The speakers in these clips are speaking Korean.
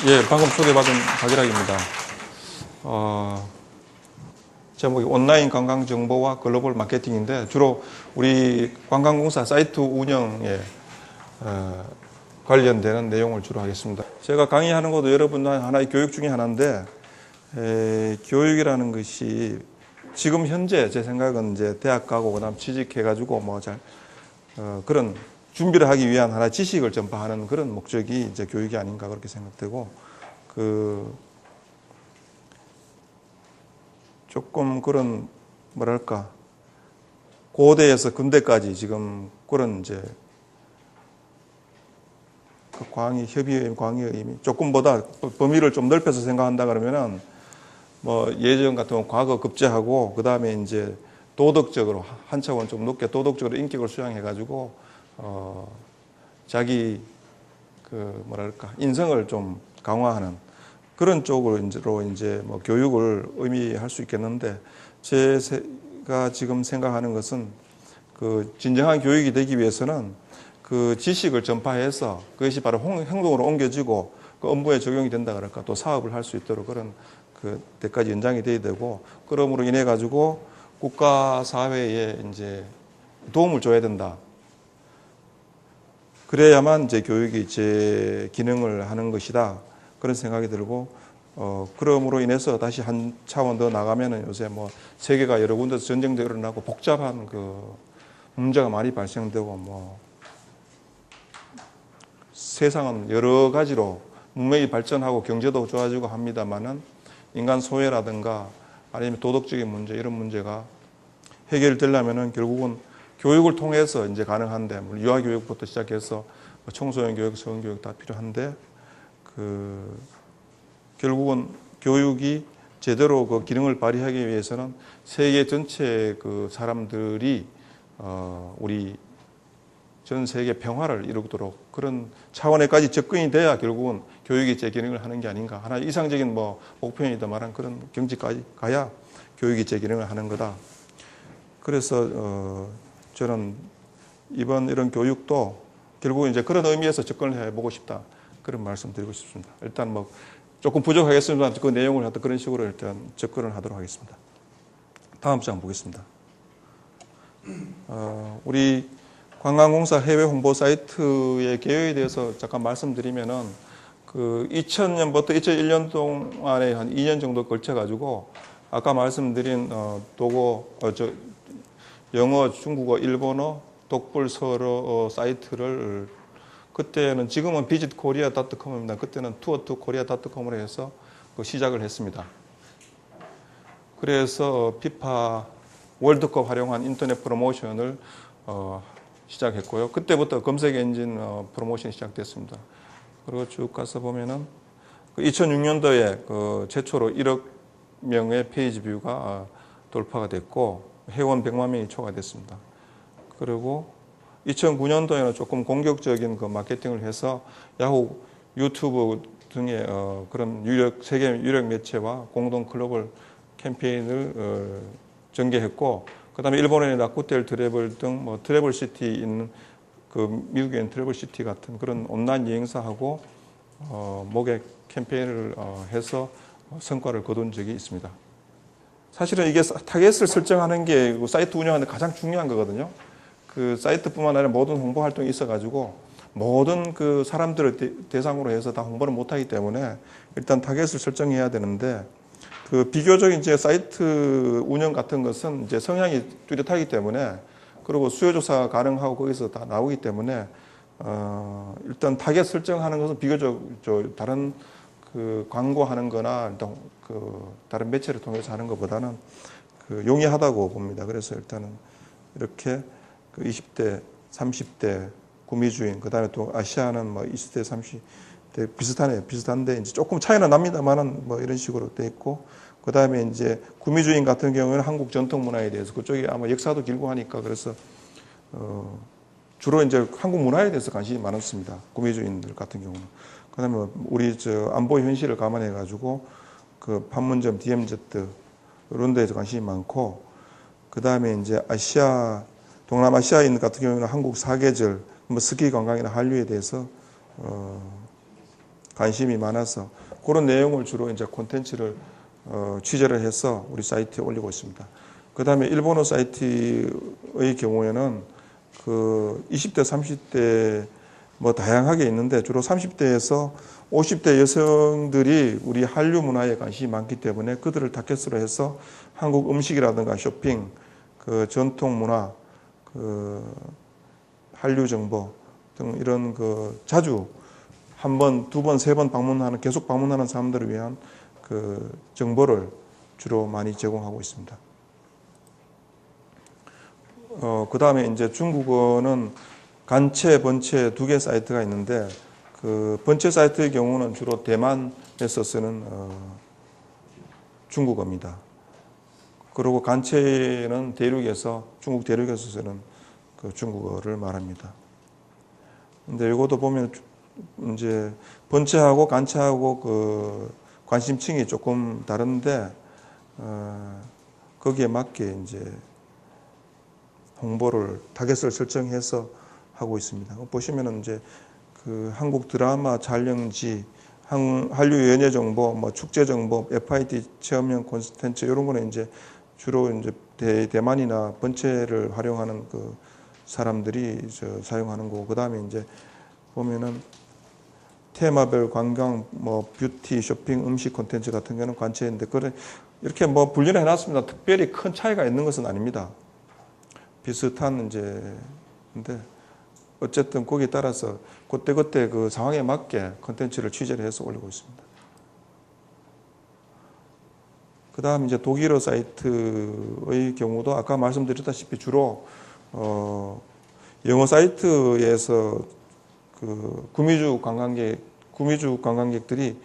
예, 방금 소개받은 박일학입니다. 제목이 온라인 관광 정보와 글로벌 마케팅인데 주로 우리 관광공사 사이트 운영에 관련되는 내용을 주로 하겠습니다. 제가 강의하는 것도 여러분 하나의 교육 중에 하나인데 교육이라는 것이 지금 현재 제 생각은 이제 대학 가고 그다음 취직해가지고 그런 준비를 하기 위한 하나의 지식을 전파하는 그런 목적이 이제 교육이 아닌가 그렇게 생각되고 조금 그런 뭐랄까 고대에서 근대까지 지금 그런 이제 그 협의의 광의의 의미 조금보다 범위를 좀 넓혀서 생각한다 그러면은 뭐 예전 같은 과거 급제하고 그 다음에 이제 도덕적으로 한 차원 좀 높게 도덕적으로 인격을 수양해가지고 자기 그 뭐랄까 인성을 좀 강화하는 그런 쪽으로 이제 뭐 교육을 의미할 수 있겠는데 제가 지금 생각하는 것은 그 진정한 교육이 되기 위해서는 그 지식을 전파해서 그것이 바로 행동으로 옮겨지고 그 업무에 적용이 된다 그럴까 또 사업을 할 수 있도록 그런 그 때까지 연장이 돼야 되고 그러므로 인해 가지고 국가 사회에 이제 도움을 줘야 된다. 그래야만 이제 교육이 제 기능을 하는 것이다. 그런 생각이 들고, 그러므로 인해서 다시 한 차원 더 나가면은 요새 뭐 세계가 여러 군데서 전쟁도 일어나고 복잡한 그 문제가 많이 발생되고 뭐 세상은 여러 가지로 문명이 발전하고 경제도 좋아지고 합니다만은 인간 소외라든가 아니면 도덕적인 문제 이런 문제가 해결되려면은 결국은 교육을 통해서 이제 가능한데, 유아교육부터 시작해서 청소년 교육, 성교육 다 필요한데, 결국은 교육이 제대로 그 기능을 발휘하기 위해서는 세계 전체 그 사람들이, 우리 전 세계 평화를 이루도록 그런 차원에까지 접근이 돼야 결국은 교육이 제 기능을 하는 게 아닌가. 하나의 이상적인 뭐 목표이다 말한 그런 경지까지 가야 교육이 제 기능을 하는 거다. 그래서, 저는 이번 이런 교육도 결국 이제 그런 의미에서 접근을 해보고 싶다. 그런 말씀 드리고 싶습니다. 일단 뭐 조금 부족하겠습니다만 그 내용을 하여튼 그런 식으로 일단 접근을 하도록 하겠습니다. 다음 장 보겠습니다. 우리 관광공사 해외 홍보 사이트의 개요에 대해서 잠깐 말씀드리면은 그 2000년부터 2001년 동안에 한 2년 정도 걸쳐가지고 아까 말씀드린 영어, 중국어, 일본어, 독불, 서로 사이트를 그때는 지금은 visitkorea.com입니다. 그때는 tourtokorea.com으로 해서 시작을 했습니다. 그래서 피파 월드컵 활용한 인터넷 프로모션을 시작했고요. 그때부터 검색 엔진 프로모션이 시작됐습니다. 그리고 쭉 가서 보면은 2006년도에 최초로 1억 명의 페이지 뷰가 돌파가 됐고 회원 100만 명이 초과됐습니다. 그리고 2009년도에는 조금 공격적인 그 마케팅을 해서 야후, 유튜브 등의 그런 세계 유력 매체와 공동 글로벌 캠페인을 전개했고, 그 다음에 일본의 라쿠텔 트래블 등 뭐 트래블 시티 있는 그 미국에 있는 트래블 시티 같은 그런 온라인 여행사하고 모객 캠페인을 해서 성과를 거둔 적이 있습니다. 사실은 이게 타겟을 설정하는 게 사이트 운영하는 데 가장 중요한 거거든요. 그 사이트뿐만 아니라 모든 홍보 활동이 있어가지고 모든 그 사람들을 대상으로 해서 다 홍보를 못하기 때문에 일단 타겟을 설정해야 되는데, 그 비교적 이제 사이트 운영 같은 것은 이제 성향이 뚜렷하기 때문에, 그리고 수요조사 가능하고 거기서 다 나오기 때문에 일단 타겟 설정하는 것은 비교적 다른 그 광고하는 거나 일단 다른 매체를 통해서 하는 것보다는 용이하다고 봅니다. 그래서 일단은 이렇게 20대, 30대 구미주인, 그 다음에 또 아시아는 뭐 20대, 30대 비슷한데 이제 조금 차이는 납니다만은 뭐 이런 식으로 돼 있고, 그 다음에 이제 구미주인 같은 경우에는 한국 전통 문화에 대해서 그쪽이 아마 역사도 길고 하니까 그래서 주로 이제 한국 문화에 대해서 관심이 많았습니다. 구미주인들 같은 경우는. 그 다음에 우리 안보 현실을 감안해 가지고 그 판문점, DMZ 이런 데에서 관심이 많고, 그 다음에 이제 동남아시아인 같은 경우는 한국 사계절, 뭐 스키 관광이나 한류에 대해서 관심이 많아서 그런 내용을 주로 이제 콘텐츠를 취재를 해서 우리 사이트에 올리고 있습니다. 그 다음에 일본어 사이트의 경우에는 그 20대, 30대 뭐 다양하게 있는데 주로 30대에서 50대 여성들이 우리 한류 문화에 관심이 많기 때문에 그들을 타겟으로 해서 한국 음식이라든가 쇼핑, 그 전통 문화, 그 한류 정보 등 이런 그 자주 한 번, 두 번, 세 번 방문하는 계속 방문하는 사람들을 위한 그 정보를 주로 많이 제공하고 있습니다. 그 다음에 이제 중국어는 간체, 번체 두 개 사이트가 있는데 그 번체 사이트의 경우는 주로 대만에서 쓰는 중국어입니다. 그리고 간체는 대륙에서 중국 대륙에서 쓰는 그 중국어를 말합니다. 근데 이것도 보면 이제 번체하고 간체하고 그 관심층이 조금 다른데 거기에 맞게 이제 홍보를 타겟을 설정해서 하고 있습니다. 보시면은 이제 그 한국 드라마 촬영지, 한류 연예 정보, 뭐 축제 정보, FIT 체험형 콘텐츠 이런 거는 이제 주로 이제 대만이나 번체를 활용하는 그 사람들이 사용하는 거고, 그 다음에 이제 보면은 테마별 관광, 뭐 뷰티, 쇼핑, 음식 콘텐츠 같은 경우는 관체인데 그래 이렇게 뭐 분류를 해놨습니다. 특별히 큰 차이가 있는 것은 아닙니다. 비슷한 이제 근데 어쨌든 거기에 따라서 그때 그 상황에 맞게 콘텐츠를 취재를 해서 올리고 있습니다. 그 다음 이제 독일어 사이트의 경우도 아까 말씀드렸다시피 주로 영어 사이트에서 그 구미주 관광객들이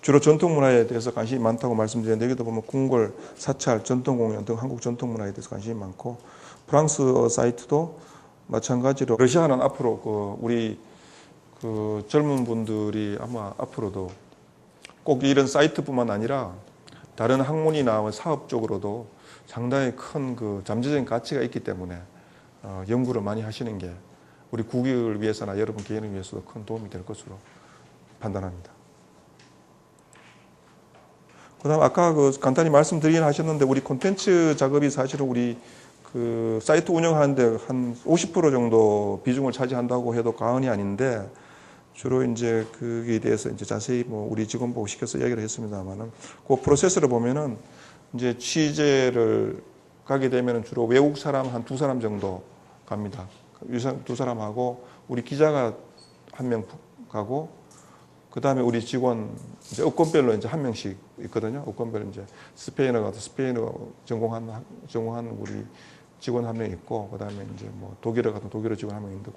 주로 전통 문화에 대해서 관심이 많다고 말씀드렸는데 여기도 보면 궁궐, 사찰, 전통 공연 등 한국 전통 문화에 대해서 관심이 많고 프랑스어 사이트도 마찬가지로 러시아는 앞으로 그 우리 그 젊은 분들이 아마 앞으로도 꼭 이런 사이트뿐만 아니라 다른 학문이나 사업 쪽으로도 상당히 큰 그 잠재적인 가치가 있기 때문에 연구를 많이 하시는 게 우리 국익을 위해서나 여러분 개인을 위해서도 큰 도움이 될 것으로 판단합니다. 그다음 아까 그 간단히 말씀드리긴 하셨는데 우리 콘텐츠 작업이 사실은 우리 그 사이트 운영하는데 한 50% 정도 비중을 차지한다고 해도 과언이 아닌데 주로 이제 그에 대해서 이제 자세히 뭐 우리 직원 보고 시켜서 이야기를 했습니다만은 그 프로세스를 보면은 이제 취재를 가게 되면은 주로 외국 사람 한 두 사람 정도 갑니다. 두 사람하고 우리 기자가 한 명 가고 그 다음에 우리 직원 이제 업권별로 이제 한 명씩 있거든요. 업권별로 이제 스페인어 같은 스페인어 전공한 우리 직원 한 명 있고, 그 다음에 이제 뭐 독일어 같은 독일어 직원 한 명 있는데,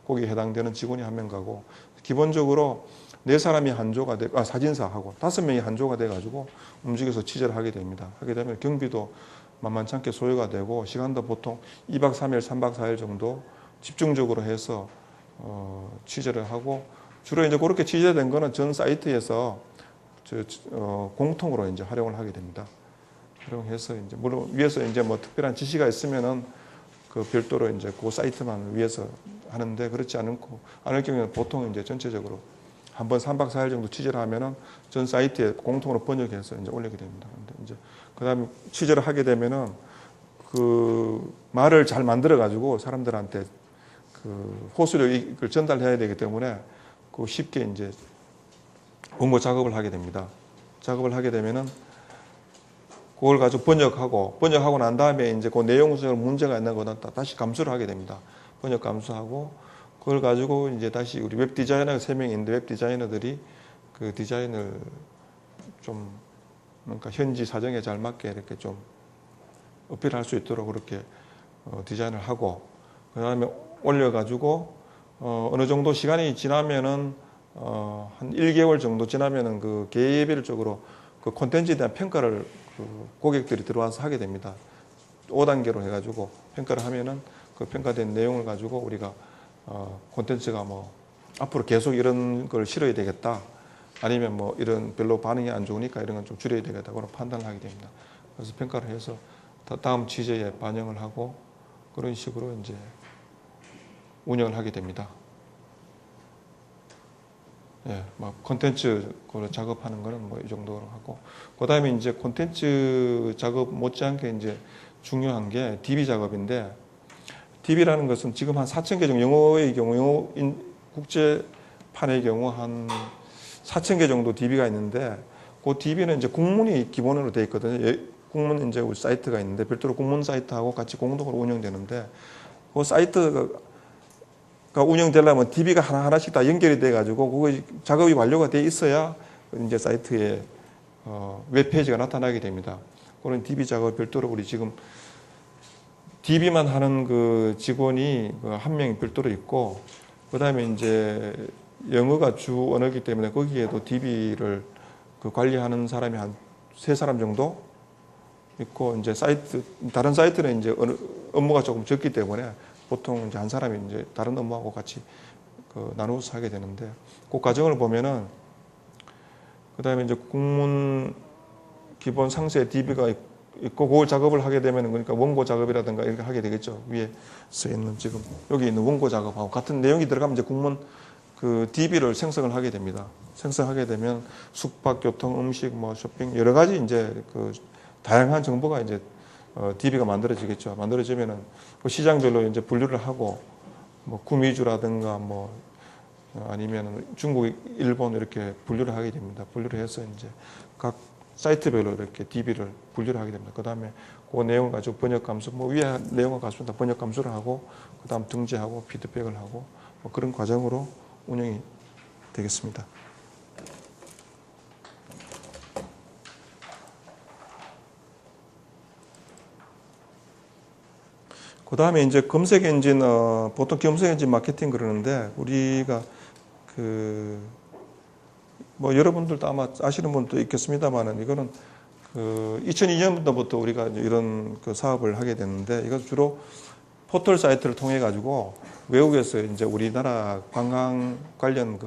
거기에 해당되는 직원이 한 명 가고, 기본적으로 네 사람이 한 조가 사진사하고 5명이 한 조가 돼가지고 움직여서 취재를 하게 됩니다. 하게 되면 경비도 만만치 않게 소요가 되고, 시간도 보통 2박 3일, 3박 4일 정도 집중적으로 해서 취재를 하고, 주로 이제 그렇게 취재된 거는 전 사이트에서 공통으로 이제 활용을 하게 됩니다. 활용해서 이제 물론 위에서 이제 뭐 특별한 지시가 있으면은 그 별도로 이제 그 사이트만 위해서 하는데 그렇지 않을 경우에는 보통 이제 전체적으로 한번 3박 4일 정도 취재를 하면은 전 사이트에 공통으로 번역해서 이제 올리게 됩니다. 근데 이제 그다음에 취재를 하게 되면은 그 말을 잘 만들어 가지고 사람들한테 그 호소력을 전달해야 되기 때문에 그 쉽게 이제 공고 작업을 하게 됩니다. 작업을 하게 되면은 그걸 가지고 번역하고 난 다음에 이제 그 내용적으로 문제가 있는 거는 다시 감수를 하게 됩니다. 번역 감수하고 그걸 가지고 이제 다시 우리 웹 디자이너 3명이 있는데 웹 디자이너들이 그 디자인을 좀 그러니까 현지 사정에 잘 맞게 이렇게 좀 어필할 수 있도록 그렇게 디자인을 하고 그 다음에 올려가지고 어느 정도 시간이 지나면은 한 1개월 정도 지나면은 그 개별적으로 그 콘텐츠에 대한 평가를 그 고객들이 들어와서 하게 됩니다. 5단계로 해가지고 평가를 하면은 그 평가된 내용을 가지고 우리가 콘텐츠가 뭐 앞으로 계속 이런 걸 실어야 되겠다. 아니면 뭐 이런 별로 반응이 안 좋으니까 이런 건 좀 줄여야 되겠다. 그런 판단을 하게 됩니다. 그래서 평가를 해서 다음 취재에 반영을 하고 그런 식으로 이제 운영을 하게 됩니다. 예, 뭐 콘텐츠 작업하는 거는 뭐 이 정도로 하고, 그다음에 이제 콘텐츠 작업 못지않게 이제 중요한 게 DB 작업인데, DB라는 것은 지금 한 4,000개 정도, 영어의 경우, 국제판의 경우 한 4,000개 정도 DB가 있는데, 그 DB는 이제 국문이 기본으로 되어 있거든요. 국문 이제 우리 사이트가 있는데, 별도로 국문 사이트하고 같이 공동으로 운영되는데, 그 사이트가 운영되려면 DB가 하나하나씩 다 연결이 돼가지고, 그거 작업이 완료가 돼 있어야 이제 사이트에 웹페이지가 나타나게 됩니다. 그런 DB 작업 별도로 우리 지금 DB만 하는 그 직원이 한 명이 별도로 있고, 그 다음에 이제 영어가 주 언어이기 때문에 거기에도 DB를 관리하는 사람이 한 3사람 정도 있고, 이제 다른 사이트는 이제 업무가 조금 적기 때문에 보통 이제 한 사람이 이제 다른 업무하고 같이 나누어서 하게 되는데, 그 과정을 보면은, 그 다음에 이제 국문 기본 상세 DB가 있고, 그 작업을 하게 되면, 그러니까 원고 작업이라든가 이렇게 하게 되겠죠. 위에 써 있는 지금 여기 있는 원고 작업하고 같은 내용이 들어가면 이제 국문 DB를 생성을 하게 됩니다. 생성하게 되면 숙박, 교통, 음식, 뭐 쇼핑 여러 가지 이제 다양한 정보가 이제 DB가 만들어지겠죠. 만들어지면은 그 시장별로 이제 분류를 하고, 뭐 구미주라든가 뭐 아니면 중국, 일본 이렇게 분류를 하게 됩니다. 분류를 해서 이제 각 사이트별로 이렇게 DB를 분류를 하게 됩니다. 그 다음에 그 내용을 가지고 번역 감수, 뭐 위에 내용을 가지고 다 번역 감수를 하고, 그 다음 등재하고 피드백을 하고, 뭐 그런 과정으로 운영이 되겠습니다. 그 다음에 이제 검색 엔진, 보통 검색 엔진 마케팅 그러는데, 우리가 뭐 여러분들도 아마 아시는 분도 있겠습니다만은, 이거는 2002년부터 우리가 이런 사업을 하게 됐는데, 이건 주로 포털 사이트를 통해 가지고 외국에서 이제 우리나라 관광 관련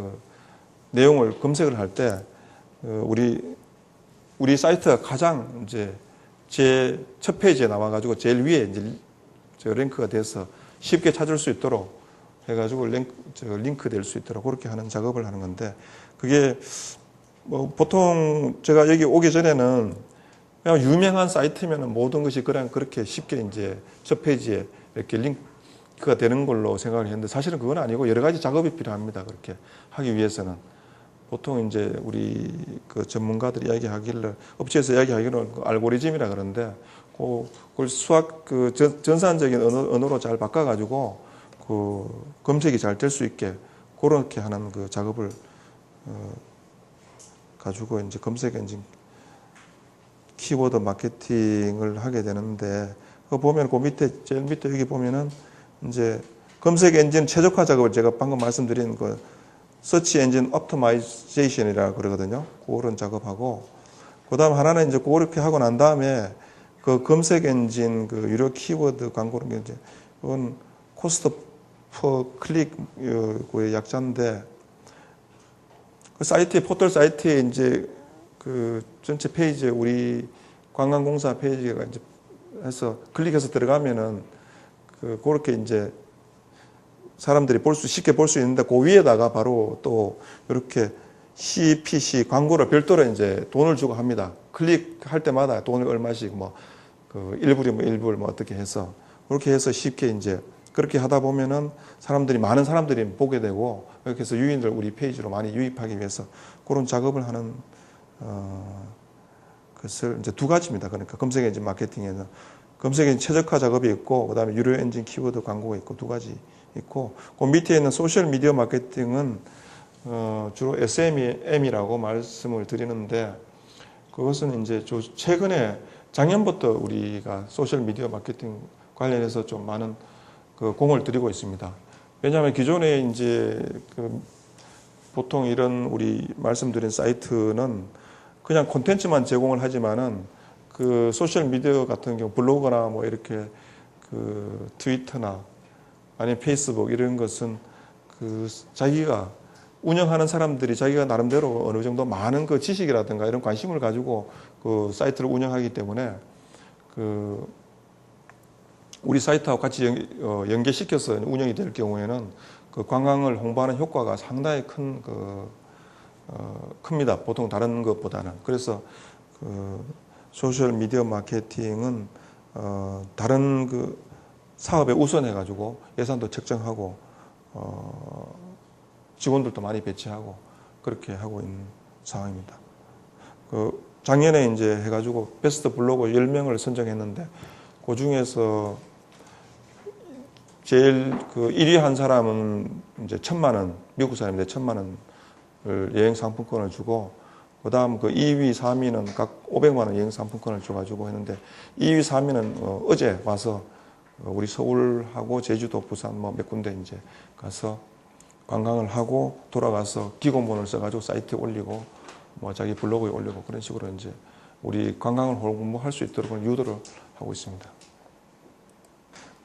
내용을 검색을 할 때, 우리 사이트가 가장 이제 제 첫 페이지에 나와 가지고 제일 위에 이제 랭크가 돼서 쉽게 찾을 수 있도록 해가지고 링크 될 수 있도록 그렇게 하는 작업을 하는 건데, 그게 뭐 보통 제가 여기 오기 전에는 그냥 유명한 사이트면은 모든 것이 그냥 그렇게 쉽게 이제 첫 페이지에 이렇게 링크가 되는 걸로 생각을 했는데, 사실은 그건 아니고 여러 가지 작업이 필요합니다. 그렇게 하기 위해서는 보통 이제 우리 전문가들이 이야기하기를, 업체에서 이야기하기로는 알고리즘이라 그러는데, 그걸 수학 전산적인 언어로 잘 바꿔가지고 검색이 잘 될 수 있게 그렇게 하는 작업을 가지고 이제 검색 엔진 키워드 마케팅을 하게 되는데, 보면 그 밑에 제일 밑에 여기 보면은 이제 검색 엔진 최적화 작업을 제가 방금 말씀드린 서치 엔진 옵티마이제이션이라고 그러거든요. 그런 작업하고, 그다음 하나는 이제 그렇게 하고 난 다음에 검색 엔진 유료 키워드 광고는 이제 그건 코스트 퍼 클릭 그 약자인데, 사이트에 포털 사이트에 이제 전체 페이지에 우리 관광공사 페이지가 이제 해서 클릭해서 들어가면은 그렇게 이제 사람들이 쉽게 볼 수 있는데, 그 위에다가 바로 또 이렇게 CPC 광고를 별도로 이제 돈을 주고 합니다. 클릭할 때마다 돈을 얼마씩 뭐 1불이면 뭐 1불 뭐 어떻게 해서 그렇게 해서 쉽게 이제 그렇게 하다 보면은 많은 사람들이 보게 되고, 이렇게 해서 유인을 우리 페이지로 많이 유입하기 위해서 그런 작업을 하는 것을 이제 두 가지입니다. 그러니까 검색 엔진 마케팅에는 검색 엔진 최적화 작업이 있고, 그다음에 유료 엔진 키워드 광고가 있고 두 가지 있고, 그 밑에 있는 소셜 미디어 마케팅은 주로 SMM이라고 말씀을 드리는데, 그것은 이제 최근에 작년부터 우리가 소셜 미디어 마케팅 관련해서 좀 많은 공을 들이고 있습니다. 왜냐하면 기존에 이제 보통 이런 우리 말씀드린 사이트는 그냥 콘텐츠만 제공을 하지만은 소셜 미디어 같은 경우 블로그나 뭐 이렇게 트위터나 아니면 페이스북 이런 것은 자기가 운영하는 사람들이 자기가 나름대로 어느 정도 많은 지식이라든가 이런 관심을 가지고 사이트를 운영하기 때문에 우리 사이트하고 같이 연계시켜서 운영이 될 경우에는 관광을 홍보하는 효과가 상당히 큰 큽니다. 보통 다른 것보다는. 그래서 그 소셜 미디어 마케팅은 다른 그 사업에 우선해가지고 예산도 책정하고 직원들도 많이 배치하고 그렇게 하고 있는 상황입니다. 그 작년에 이제 해가지고 베스트 블로거 10명을 선정했는데 그 중에서 제일 그 1위 한 사람은 이제 1,000만 원, 미국 사람인데 1,000만 원을 여행 상품권을 주고, 그 다음 그 2위, 3위는 각 500만 원 여행 상품권을 줘가지고 했는데, 2위, 3위는 어제 와서 우리 서울하고 제주도, 부산 뭐 몇 군데 이제 가서 관광을 하고 돌아가서 기고문을 써가지고 사이트에 올리고 뭐 자기 블로그에 올리고 그런 식으로 이제 우리 관광을 홍보할 수 있도록 유도를 하고 있습니다.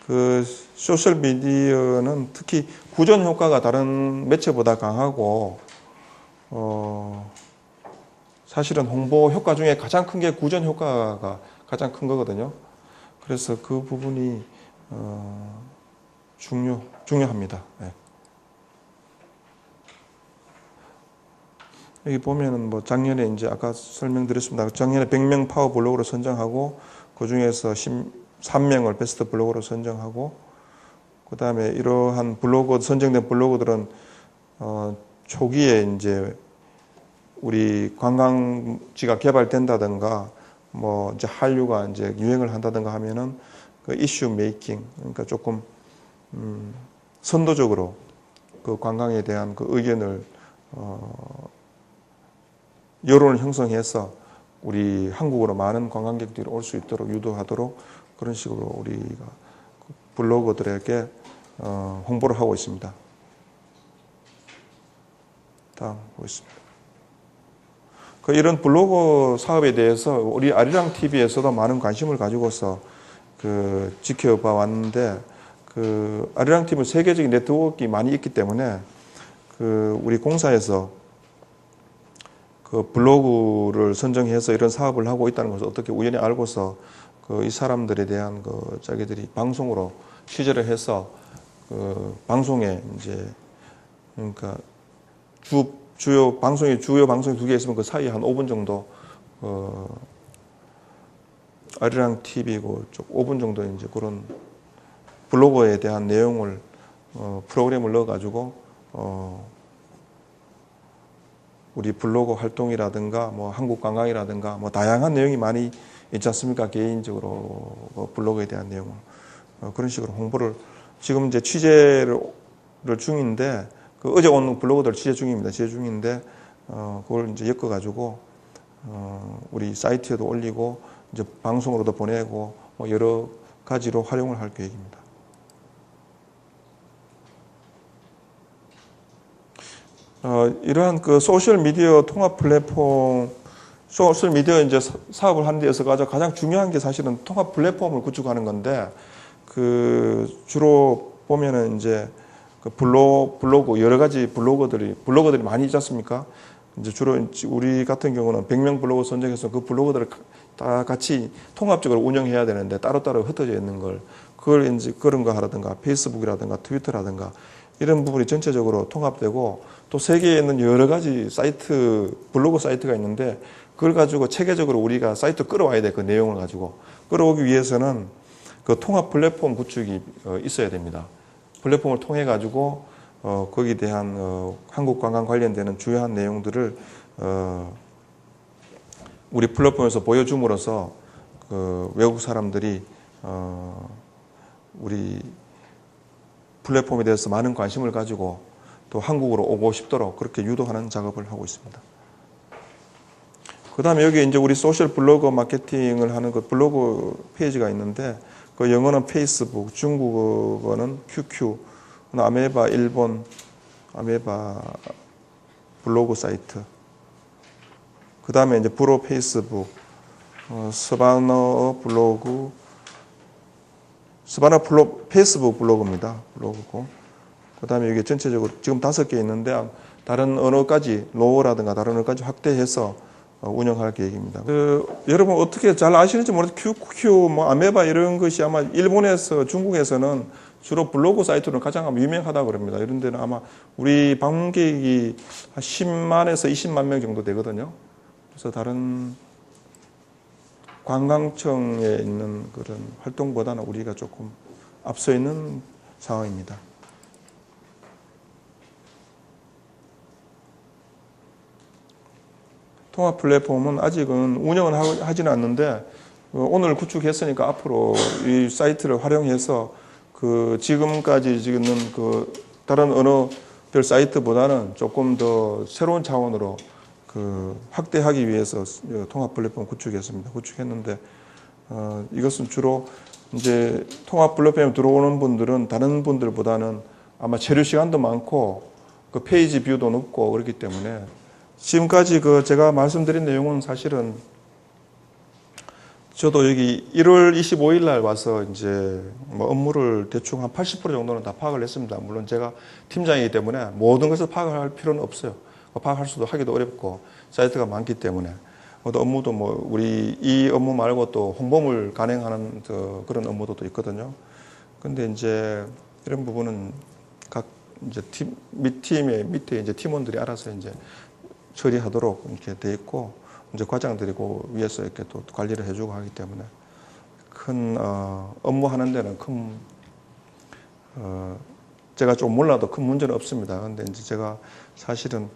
그 소셜 미디어는 특히 구전 효과가 다른 매체보다 강하고 사실은 홍보 효과 중에 가장 큰 게 구전 효과가 가장 큰 거거든요. 그래서 그 부분이 중요합니다. 네. 여기 보면은 뭐 작년에 이제 아까 설명드렸습니다. 작년에 100명 파워 블로거로 선정하고 그 중에서 13명을 베스트 블로거로 선정하고, 그 다음에 이러한 블로거 선정된 블로거들은 초기에 이제 우리 관광지가 개발된다든가 뭐 이제 한류가 이제 유행을 한다든가 하면은 그 이슈 메이킹, 그러니까 조금 선도적으로 그 관광에 대한 그 의견을 여론을 형성해서 우리 한국으로 많은 관광객들이 올 수 있도록 유도하도록 그런 식으로 우리가 블로거들에게 홍보를 하고 있습니다. 다음 보겠습니다. 이런 블로거 사업에 대해서 우리 아리랑 TV에서도 많은 관심을 가지고서 지켜봐 왔는데, 아리랑 TV는 세계적인 네트워크가 많이 있기 때문에 우리 공사에서 블로그를 선정해서 이런 사업을 하고 있다는 것을 어떻게 우연히 알고서 이 사람들에 대한 자기들이 방송으로 취재를 해서 방송에 이제 그러니까 주요 방송이 2개 있으면 그 사이에 한 5분 정도 아리랑 TV고 5분 정도 이제 그런 블로거에 대한 내용을 프로그램을 넣어가지고 우리 블로거 활동이라든가 뭐 한국 관광이라든가 뭐 다양한 내용이 많이 있지 않습니까? 개인적으로 블로거에 대한 내용을 그런 식으로 홍보를 지금 이제 취재를 중인데 어제 온 블로거들 취재 중인데 그걸 이제 엮어가지고 우리 사이트에도 올리고 이제 방송으로도 보내고 뭐 여러 가지로 활용을 할 계획입니다. 이러한 소셜 미디어 통합 플랫폼, 소셜 미디어 이제 사업을 하는 데 있어서 가장 중요한 게 사실은 통합 플랫폼을 구축하는 건데, 주로 보면은 이제 블로그 여러 가지 블로거들이 많이 있지 않습니까? 이제 주로 우리 같은 경우는 100명 블로거 선정해서 그 블로거들을 다 같이 통합적으로 운영해야 되는데 따로따로 흩어져 있는 그걸 이제 그런 거 하라든가 페이스북이라든가 트위터라든가 이런 부분이 전체적으로 통합되고, 또 세계에 있는 여러 가지 블로그 사이트가 있는데 그걸 가지고 체계적으로 우리가 사이트 끌어와야 돼. 그 내용을 가지고 끌어오기 위해서는 통합 플랫폼 구축이 있어야 됩니다. 플랫폼을 통해 가지고 거기에 대한 한국 관광 관련되는 주요한 내용들을 우리 플랫폼에서 보여줌으로써 외국 사람들이 우리 플랫폼에 대해서 많은 관심을 가지고 또 한국으로 오고 싶도록 그렇게 유도하는 작업을 하고 있습니다. 그 다음에 여기 이제 우리 소셜 블로거 마케팅을 하는 블로그 페이지가 있는데, 영어는 페이스북, 중국어는 QQ, 아메바 일본, 아메바 블로그 사이트, 그 다음에 이제 브로 페이스북, 스바너 블로그, 페이스북 블로그입니다. 블로그고. 그 다음에 여기 전체적으로 지금 5개 있는데 다른 언어까지, 로어라든가 다른 언어까지 확대해서 운영할 계획입니다. 여러분 어떻게 잘 아시는지 모르겠는데 QQ, 뭐 아메바 이런 것이 아마 일본에서 중국에서는 주로 블로그 사이트로 가장 아마 유명하다고 그럽니다. 이런 데는 아마 우리 방문객이 한 10만에서 20만 명 정도 되거든요. 그래서 다른 관광청에 있는 그런 활동보다는 우리가 조금 앞서 있는 상황입니다. 통합 플랫폼은 아직은 운영은 하지는 않는데 오늘 구축했으니까 앞으로 이 사이트를 활용해서 그 지금까지 있는 그 다른 어느 별 사이트보다는 조금 더 새로운 차원으로 그 확대하기 위해서 통합 플랫폼 구축했습니다. 구축했는데 이것은 주로 이제 통합 플랫폼에 들어오는 분들은 다른 분들보다는 아마 체류 시간도 많고 그 페이지 뷰도 높고 그렇기 때문에 지금까지 그 제가 말씀드린 내용은 사실은 저도 여기 1월 25일 날 와서 이제 뭐 업무를 대충 한 80% 정도는 다 파악을 했습니다. 물론 제가 팀장이기 때문에 모든 것을 파악할 필요는 없어요. 파악할 수도 하기도 어렵고 사이트가 많기 때문에 또 업무도 뭐 우리 이 업무 말고 또 홍보물 간행하는 그런 업무도 또 있거든요. 근데 이제 이런 부분은 각 이제 팀의 밑에 이제 팀원들이 알아서 이제 처리하도록 이렇게 돼 있고 이제 과장들이 그 위에서 이렇게 또 관리를 해주고 하기 때문에 큰 업무하는 데는 큰 제가 좀 몰라도 큰 문제는 없습니다. 근데 이제 제가 사실은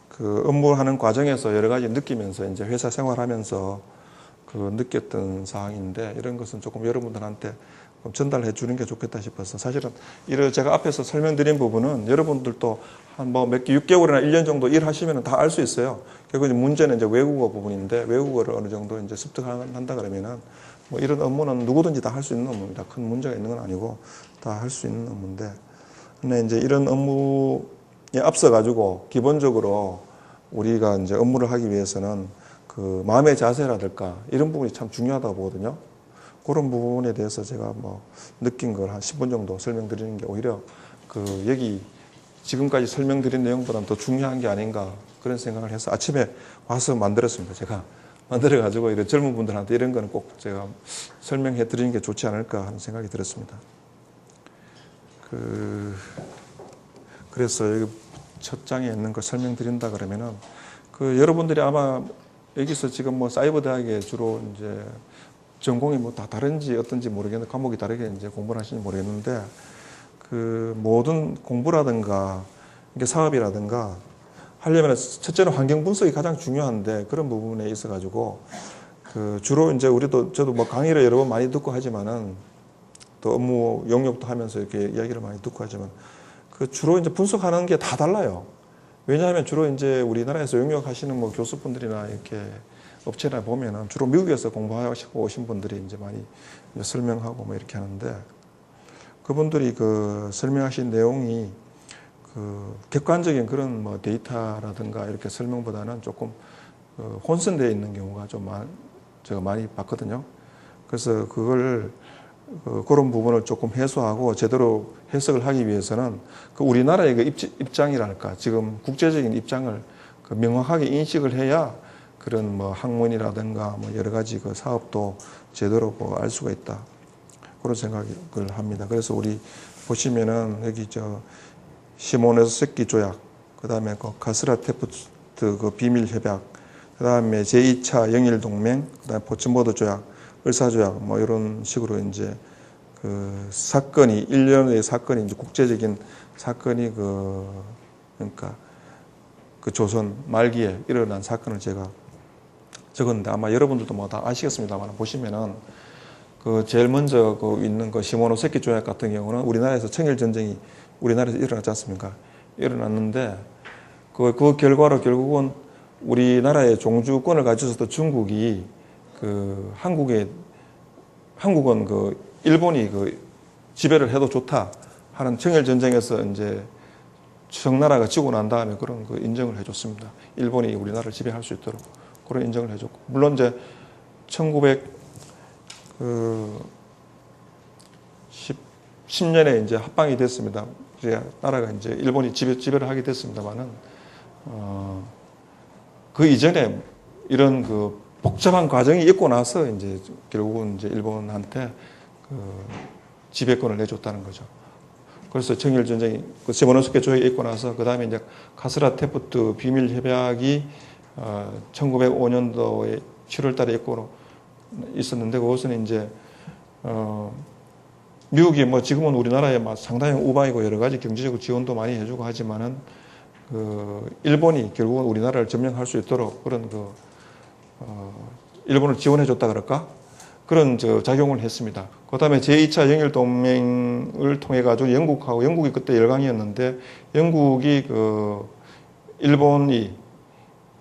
그 업무하는 과정에서 여러 가지 느끼면서 이제 회사 생활하면서 그 느꼈던 사항인데 이런 것은 조금 여러분들한테 전달해 주는 게 좋겠다 싶어서 사실은 이를 제가 앞에서 설명드린 부분은 여러분들도 한 뭐 몇 개 6개월이나 1년 정도 일하시면 다 알 수 있어요. 결국 이제 문제는 이제 외국어 부분인데 외국어를 어느 정도 이제 습득한다 그러면은 뭐 이런 업무는 누구든지 다 할 수 있는 업무입니다. 큰 문제가 있는 건 아니고 다 할 수 있는 업무인데 근데 이제 이런 업무에 앞서 가지고 기본적으로 우리가 이제 업무를 하기 위해서는 그 마음의 자세라든가 이런 부분이 참 중요하다고 보거든요. 그런 부분에 대해서 제가 뭐 느낀 걸 한 10분 정도 설명드리는 게 오히려 그 여기 지금까지 설명드린 내용보다는 더 중요한 게 아닌가 그런 생각을 해서 아침에 와서 만들었습니다. 제가 만들어가지고 이런 젊은 분들한테 이런 거는 꼭 제가 설명해 드리는 게 좋지 않을까 하는 생각이 들었습니다. 그래서 여기 첫 장에 있는 거 설명드린다 그러면은 그 여러분들이 아마 여기서 지금 뭐 사이버 대학에 주로 이제 전공이 뭐 다 다른지 어떤지 모르겠는데 과목이 다르게 이제 공부를 하시는지 모르겠는데 그 모든 공부라든가 이게 사업이라든가 하려면 첫째는 환경 분석이 가장 중요한데 그런 부분에 있어 가지고 그 주로 이제 저도 뭐 강의를 여러 번 많이 듣고 하지만은 또 업무 용역도 하면서 이렇게 이야기를 많이 듣고 하지만 그 주로 이제 분석하는 게 다 달라요. 왜냐하면 주로 이제 우리나라에서 용역하시는 뭐 교수분들이나 이렇게 업체나 보면은 주로 미국에서 공부하시고 오신 분들이 이제 많이 이제 설명하고 뭐 이렇게 하는데 그분들이 그 설명하신 내용이 그 객관적인 그런 뭐 데이터라든가 이렇게 설명보다는 조금 혼선되어 있는 경우가 좀 제가 많이 봤거든요. 그래서 그런 부분을 조금 해소하고 제대로 해석을 하기 위해서는 그 우리나라의 그 입장이랄까 지금 국제적인 입장을 그 명확하게 인식을 해야 그런 뭐 학문이라든가 뭐 여러 가지 그 사업도 제대로 알 수가 있다. 그런 생각을 합니다. 그래서 우리 보시면은 여기 시모노세키 조약, 그 다음에 그 가스라테프트 그 비밀 협약, 그 다음에 제2차 영일 동맹, 그 다음에 포츠모드 조약, 을사조약 뭐 이런 식으로 이제 그 사건이 일련의 사건이 이제 국제적인 사건이 그러니까 그 조선 말기에 일어난 사건을 제가 적었는데 아마 여러분들도 뭐 다 아시겠습니다만 보시면은 그 제일 먼저 그 있는 그 시모노세키 조약 같은 경우는 우리나라에서 청일 전쟁이 우리나라에서 일어났지 않습니까? 일어났는데 그 결과로 결국은 우리나라의 종주권을 가지고 있었던 중국이 그 한국은 그 일본이 그 지배를 해도 좋다 하는 청일 전쟁에서 이제 청나라가 지고 난 다음에 그런 그 인정을 해줬습니다. 일본이 우리나라를 지배할 수 있도록 그런 인정을 해줬고 물론 이제 10년에 이제 합방이 됐습니다. 이제 나라가 이제 일본이 지배를 하게 됐습니다만은 그 이전에 이런 그 복잡한 과정이 있고 나서 이제 결국은 이제 일본한테 그 지배권을 내줬다는 거죠. 그래서 청일 전쟁이 그 세모노스케 조약이 있고 나서 그 다음에 이제 카스라 테프트 비밀 협약이 1905년도에 7월달에 있었는데 그것은 이제 미국이 뭐 지금은 우리나라에 막 상당히 우방이고 여러 가지 경제적 지원도 많이 해주고 하지만은 그 일본이 결국은 우리나라를 점령할 수 있도록 그런 일본을 지원해줬다 그럴까? 그런 작용을 했습니다. 그 다음에 제2차 영일 동맹을 통해 가지고 영국이 그때 열강이었는데 영국이 일본이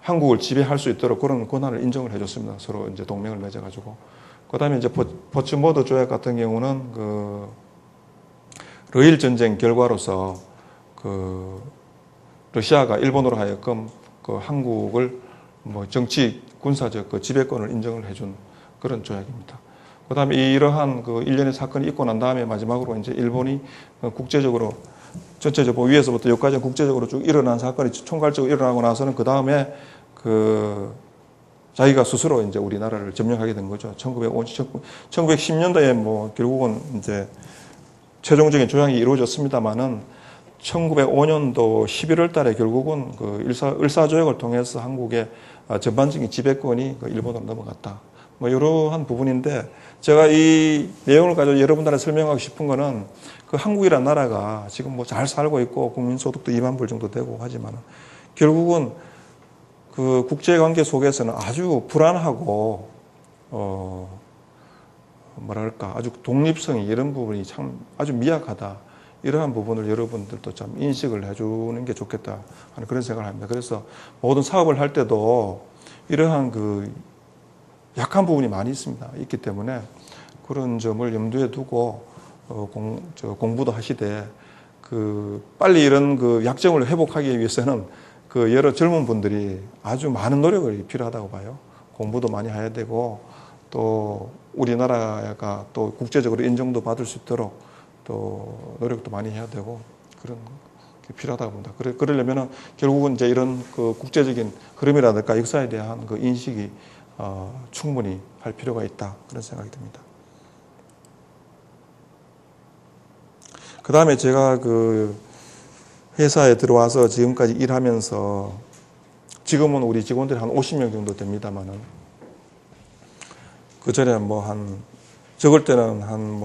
한국을 지배할 수 있도록 그런 권한을 인정을 해줬습니다. 서로 이제 동맹을 맺어가지고. 그 다음에 이제 포츠모드 조약 같은 경우는 러일 전쟁 결과로서 러시아가 일본으로 하여금 한국을 뭐 정치 군사적 지배권을 인정을 해준 그런 조약입니다. 그 다음에 이러한 일련의 사건이 있고 난 다음에 마지막으로 이제 일본이 국제적으로 전체적으로 위에서부터 여기까지 국제적으로 쭉 일어난 사건이 총괄적으로 일어나고 나서는 그 다음에 자기가 스스로 이제 우리나라를 점령하게 된 거죠. 1910년도에 뭐 결국은 이제 최종적인 조약이 이루어졌습니다만은 1905년도 11월 달에 결국은 을사조약을 통해서 한국의 전반적인 지배권이 일본으로 넘어갔다. 뭐 이러한 부분인데 제가 이 내용을 가지고 여러분들한테 설명하고 싶은 거는 한국이라는 나라가 지금 뭐 잘 살고 있고 국민소득도 2만 불 정도 되고 하지만 결국은 국제관계 속에서는 아주 불안하고 뭐랄까 아주 독립성이 이런 부분이 참 아주 미약하다. 이러한 부분을 여러분들도 참 인식을 해주는 게 좋겠다 하는 그런 생각을 합니다. 그래서 모든 사업을 할 때도 이러한 약한 부분이 많이 있기 때문에 그런 점을 염두에 두고 공부도 하시되 빨리 이런 약점을 회복하기 위해서는 여러 젊은 분들이 아주 많은 노력이 필요하다고 봐요. 공부도 많이 해야 되고 또 우리나라가 또 국제적으로 인정도 받을 수 있도록 또 노력도 많이 해야 되고 그런 게 필요하다고 봅니다. 그러려면은 결국은 이제 이런 국제적인 흐름이라든가 역사에 대한 인식이 충분히 할 필요가 있다 그런 생각이 듭니다. 그 다음에 제가 회사에 들어와서 지금까지 일하면서 지금은 우리 직원들이 한 50명 정도 됩니다만은 그 전에 적을 때는 한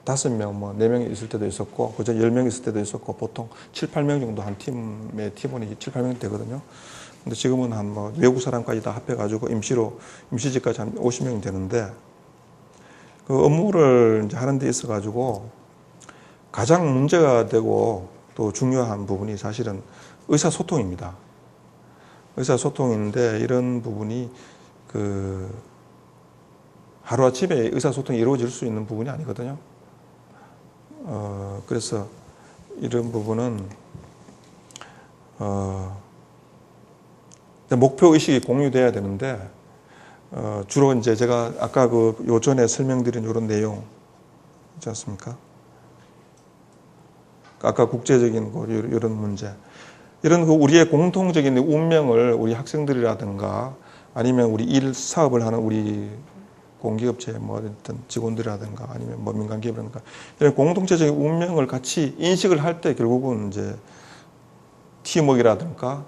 5명, 4명이 있을 때도 있었고 그전 10명 있을 때도 있었고 보통 7, 8명 정도 한 팀의 팀원이 7, 8명 되거든요. 근데 지금은 외국 사람까지 다 합해가지고 임시직까지 한 50명이 되는데 업무를 이제 하는 데 있어가지고 가장 문제가 되고 또 중요한 부분이 사실은 의사소통입니다. 의사소통인데 이런 부분이 하루아침에 의사소통이 이루어질 수 있는 부분이 아니거든요. 그래서 이런 부분은 목표의식이 공유돼야 되는데 주로 이제 제가 아까 요전에 설명드린 이런 내용 있지 않습니까? 아까 국제적인 이런 문제, 이런 우리의 공통적인 운명을 우리 학생들이라든가 아니면 우리 사업을 하는 우리 공기업체 어떤 직원들이라든가 아니면 민간기업이라든가 이런 공동체적인 운명을 같이 인식을 할 때 결국은 이제 팀워크라든가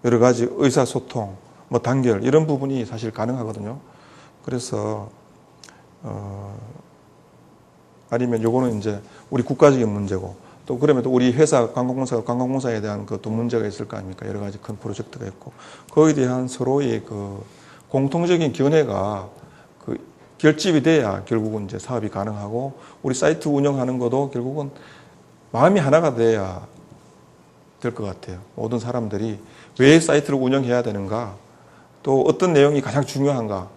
여러 가지 의사소통, 단결 이런 부분이 사실 가능하거든요. 그래서 아니면 요거는 이제 우리 국가적인 문제고 또 그러면 또 우리 회사 관광공사에 대한 또 문제가 있을 거 아닙니까? 여러 가지 큰 프로젝트가 있고 거기에 대한 서로의 공통적인 견해가 결집이 돼야 결국은 이제 사업이 가능하고 우리 사이트 운영하는 것도 결국은 마음이 하나가 돼야 될 것 같아요. 모든 사람들이 왜 사이트를 운영해야 되는가, 또 어떤 내용이 가장 중요한가.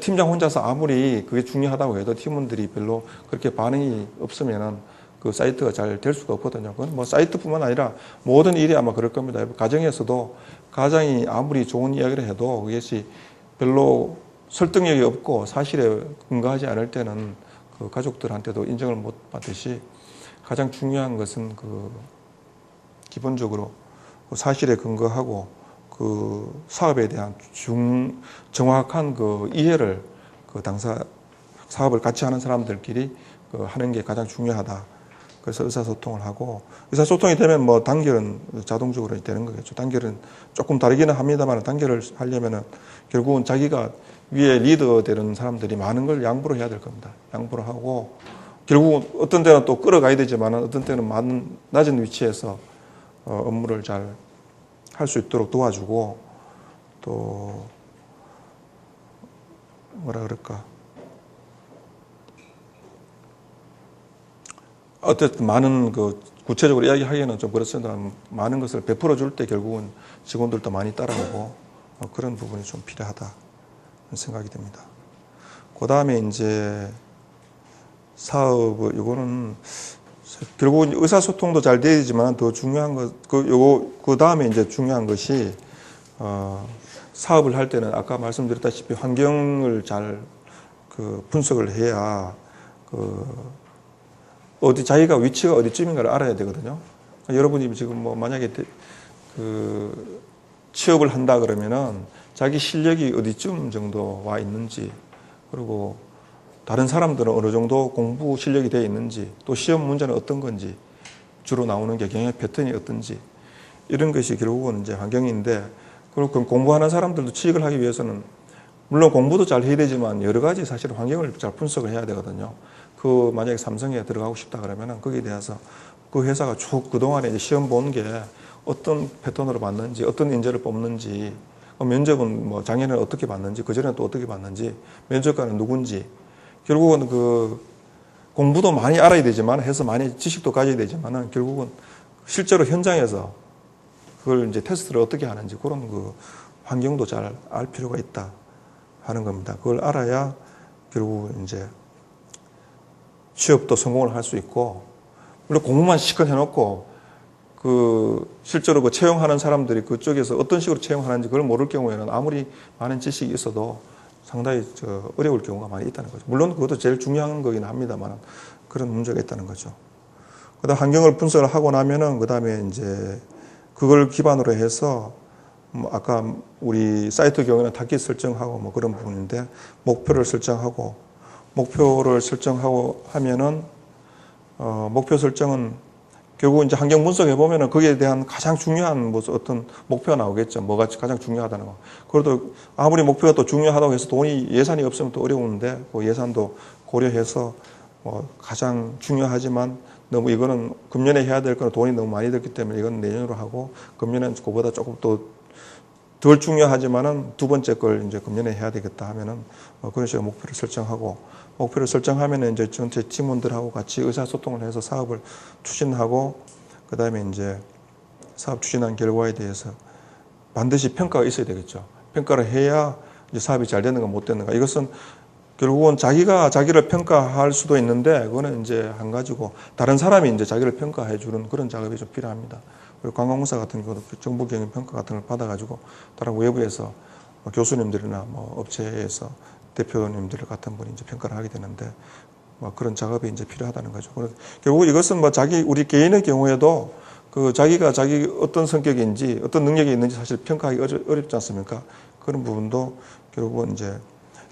팀장 혼자서 아무리 그게 중요하다고 해도 팀원들이 별로 그렇게 반응이 없으면은 그 사이트가 잘 될 수가 없거든요. 그건 사이트뿐만 아니라 모든 일이 아마 그럴 겁니다. 가정에서도 가장이 아무리 좋은 이야기를 해도 그것이 별로 설득력이 없고 사실에 근거하지 않을 때는 가족들한테도 인정을 못 받듯이 가장 중요한 것은 기본적으로 사실에 근거하고 그 사업에 대한 정확한 그 이해를 그 당사 사업을 같이 하는 사람들끼리 그 하는 게 가장 중요하다. 그래서 의사소통을 하고, 의사소통이 되면 뭐 단결은 자동적으로 되는 거겠죠. 단결은 조금 다르기는 합니다만, 단결을 하려면은 결국은 자기가 위에 리더 되는 사람들이 많은 걸 양보를 해야 될 겁니다. 양보를 하고, 결국은 어떤 때는 또 끌어가야 되지만, 어떤 때는 낮은 위치에서 업무를 잘 할 수 있도록 도와주고, 또 뭐라 그럴까, 어쨌든 많은 그 구체적으로 이야기하기에는 좀 그렇습니다만, 많은 것을 베풀어 줄 때 결국은 직원들도 많이 따라오고 그런 부분이 좀 필요하다 생각이 듭니다. 그 다음에 이제 사업, 이거는 결국은 의사소통도 잘 되지만 더 중요한 것, 그 다음에 이제 중요한 것이 사업을 할 때는 아까 말씀드렸다시피 환경을 잘 그 분석을 해야 자기가 위치가 어디쯤인가를 알아야 되거든요. 여러분이 지금 뭐 만약에 그 취업을 한다 그러면은 자기 실력이 어디쯤 정도 와 있는지, 그리고 다른 사람들은 어느 정도 공부 실력이 되어 있는지, 또 시험 문제는 어떤 건지, 주로 나오는 게 경영 패턴이 어떤지, 이런 것이 결국은 이제 환경인데, 그리고 공부하는 사람들도 취직을 하기 위해서는 물론 공부도 잘 해야 되지만 여러 가지 사실 환경을 잘 분석을 해야 되거든요. 만약에 삼성에 들어가고 싶다 그러면은 거기에 대해서 그 회사가 쭉 그동안에 이제 시험 본 게 어떤 패턴으로 봤는지, 어떤 인재를 뽑는지, 면접은 뭐 작년에 어떻게 봤는지, 그전에 또 어떻게 봤는지, 면접관은 누군지, 결국은 그 공부도 많이 알아야 되지만 해서 많이 지식도 가져야 되지만은 결국은 실제로 현장에서 그걸 이제 테스트를 어떻게 하는지 그런 그 환경도 잘 알 필요가 있다 하는 겁니다. 그걸 알아야 결국 이제 취업도 성공을 할 수 있고, 물론 공부만 시컷 해놓고 실제로 채용하는 사람들이 그쪽에서 어떤 식으로 채용하는지 그걸 모를 경우에는 아무리 많은 지식이 있어도 상당히 어려울 경우가 많이 있다는 거죠. 물론 그것도 제일 중요한 거긴 합니다만 그런 문제가 있다는 거죠. 그다음 환경을 분석을 하고 나면은 그다음에 이제 그걸 기반으로 해서 아까 우리 사이트 경우에는 타깃 설정하고 뭐 그런 부분인데, 목표를 설정하고 하면은 목표 설정은 결국 이제 환경 분석해 보면은 거기에 대한 가장 중요한 어떤 목표가 나오겠죠. 뭐가 가장 중요하다는 거. 그래도 아무리 목표가 또 중요하다고 해서 예산이 없으면 또 어려운데, 그 예산도 고려해서 가장 중요하지만 너무 이거는 금년에 해야 될 거는 돈이 너무 많이 들기 때문에 이건 내년으로 하고, 금년에는 그보다 조금 또 덜 중요하지만은 두 번째 걸 이제 금년에 해야 되겠다 하면은 그런 식으로 목표를 설정하고, 목표를 설정하면은 이제 전체 팀원들하고 같이 의사소통을 해서 사업을 추진하고, 그 다음에 이제 사업 추진한 결과에 대해서 반드시 평가가 있어야 되겠죠. 평가를 해야 이제 사업이 잘 되는가 못 되는가. 이것은 결국은 자기가 자기를 평가할 수도 있는데, 그거는 이제 한 가지고 다른 사람이 이제 자기를 평가해 주는 그런 작업이 좀 필요합니다. 그리고 관광공사 같은 경우도 정보 경영 평가 같은 걸 받아가지고 다른 외부에서 교수님들이나 뭐 업체에서 대표님들 같은 분이 이제 평가를 하게 되는데, 그런 작업이 이제 필요하다는 거죠. 결국 이것은 우리 개인의 경우에도 자기가 어떤 성격인지, 어떤 능력이 있는지 사실 평가하기 어렵지 않습니까? 그런 부분도 결국은 이제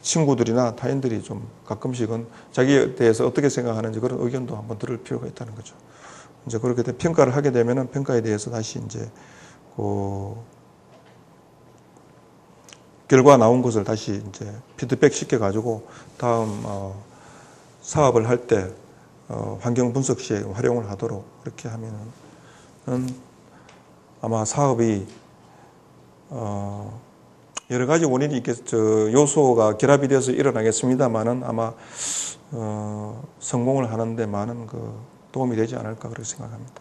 친구들이나 타인들이 좀 가끔씩은 자기에 대해서 어떻게 생각하는지 그런 의견도 한번 들을 필요가 있다는 거죠. 이제 그렇게 평가를 하게 되면은 평가에 대해서 다시 이제 결과 나온 것을 다시 이제 피드백 시켜가지고 다음 사업을 할 때 환경 분석 시에 활용을 하도록 그렇게 하면은 아마 사업이 여러 가지 원인이 있겠죠. 요소가 결합이 되어서 일어나겠습니다만은 아마 성공을 하는데 많은 도움이 되지 않을까 그렇게 생각합니다.